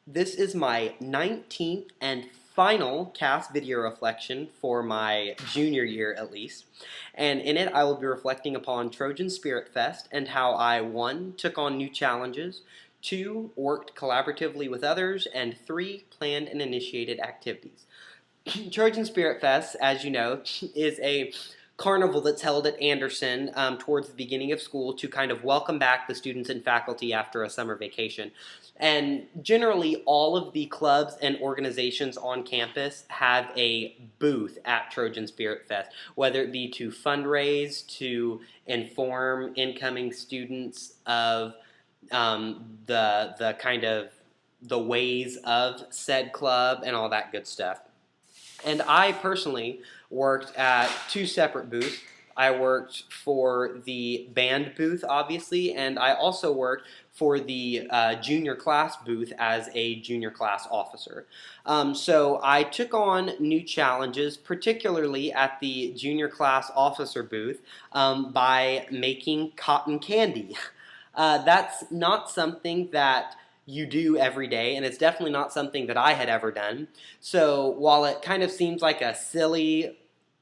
This is my 19th and final CAS video reflection for my junior year at least, and in it I will be reflecting upon Trojan Spirit Fest and how I 1. Took on new challenges, 2. Worked collaboratively with others, and 3. Planned and initiated activities. Trojan Spirit Fest, as you know, is a carnival that's held at Anderson towards the beginning of school to kind of welcome back the students and faculty after a summer vacation. And generally, all of the clubs and organizations on campus have a booth at Trojan Spirit Fest, whether it be to fundraise, to inform incoming students of the kind of the ways of said club and all that good stuff. And I personally worked at 2 separate booths. I worked for the band booth, obviously, and I also worked for the junior class booth as a junior class officer. So I took on new challenges, particularly at the junior class officer booth, by making cotton candy. That's not something that you do every day, and it's definitely not something that I had ever done. So while it kind of seems like a silly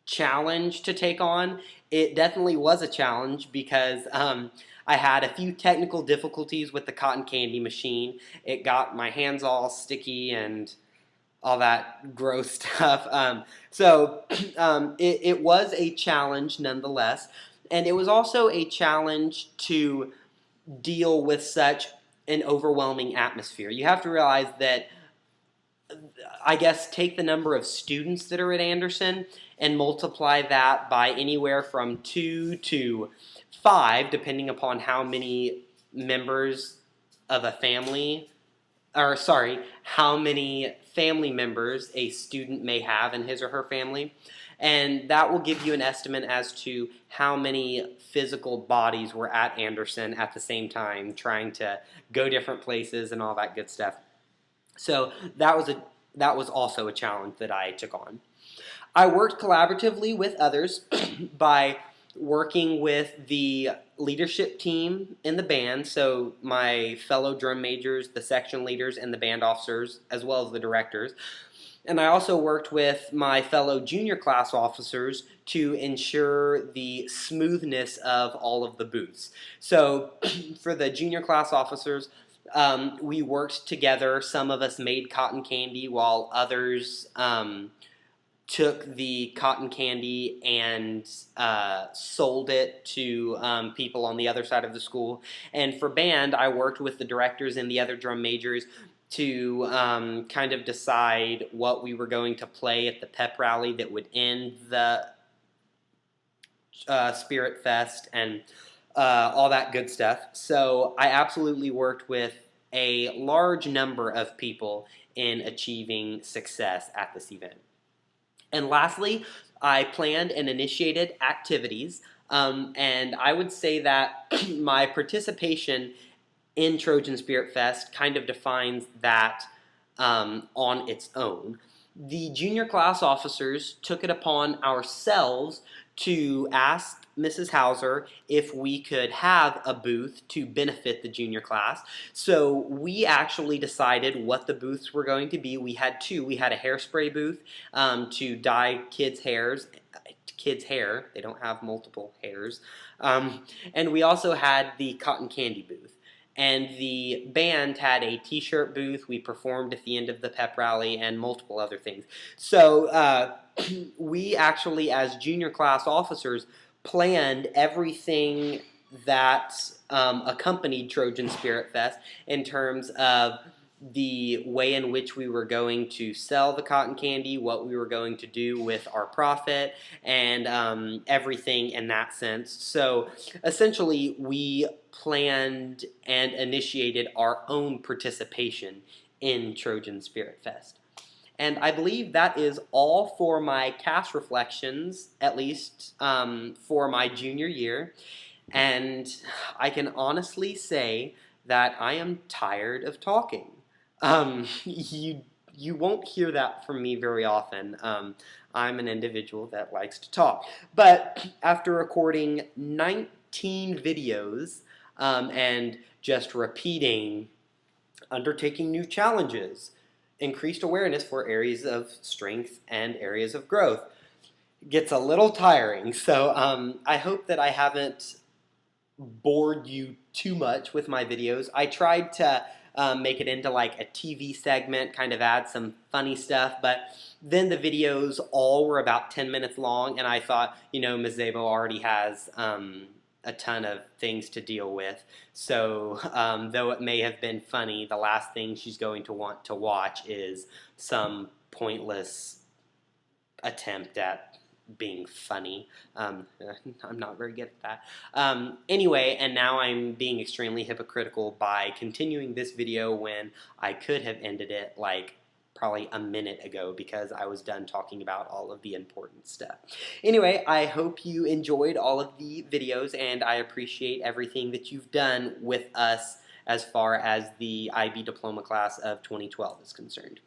challenge to take on, it definitely was a challenge because I had a few technical difficulties with the cotton candy machine. It got my hands all sticky and all that gross stuff. It was a challenge nonetheless, and it was also a challenge to deal with such an overwhelming atmosphere. You have to realize that, I guess, take the number of students that are at Anderson and multiply that by anywhere from 2 to 5, depending upon how many members of a family, or sorry, how many family members a student may have in his or her family. And that will give you an estimate as to how many physical bodies were at Anderson at the same time, trying to go different places and all that good stuff. So that was also a challenge that I took on. I worked collaboratively with others by working with the leadership team in the band, so my fellow drum majors, the section leaders, and the band officers, as well as the directors. And I also worked with my fellow junior class officers to ensure the smoothness of all of the booths. So for the junior class officers, we worked together. Some of us made cotton candy while others took the cotton candy and sold it to people on the other side of the school. And for band, I worked with the directors and the other drum majors to kind of decide what we were going to play at the pep rally that would end the Spirit Fest and all that good stuff. So I absolutely worked with a large number of people in achieving success at this event. And lastly, I planned and initiated activities, and I would say that my participation in Trojan Spirit Fest kind of defines that on its own. The junior class officers took it upon ourselves to ask Mrs. Hauser if we could have a booth to benefit the junior class. So we actually decided what the booths were going to be. We had 2. We had a hairspray booth to dye kids' hair. They don't have multiple hairs. And we also had the cotton candy booth. And the band had a t-shirt booth. We performed at the end of the pep rally and multiple other things. So we actually, as junior class officers, planned everything that accompanied Trojan Spirit Fest in terms of the way in which we were going to sell the cotton candy, what we were going to do with our profit, and everything in that sense. So essentially, we planned and initiated our own participation in Trojan Spirit Fest. And I believe that is all for my CAS reflections, at least for my junior year. And I can honestly say that I am tired of talking. You won't hear that from me very often. I'm an individual that likes to talk. But after recording 19 videos and just repeating undertaking new challenges, increased awareness for areas of strength and areas of growth. It gets a little tiring, so I hope that I haven't bored you too much with my videos. I tried to make it into like a TV segment, kind of add some funny stuff, but then the videos all were about 10 minutes long, and I thought, Ms. Zabo already has a ton of things to deal with. So though it may have been funny, the last thing she's going to want to watch is some pointless attempt at being funny. I'm not very good at that. Anyway, and now I'm being extremely hypocritical by continuing this video when I could have ended it like probably a minute ago because I was done talking about all of the important stuff. Anyway, I hope you enjoyed all of the videos, and I appreciate everything that you've done with us as far as the IB diploma class of 2012 is concerned.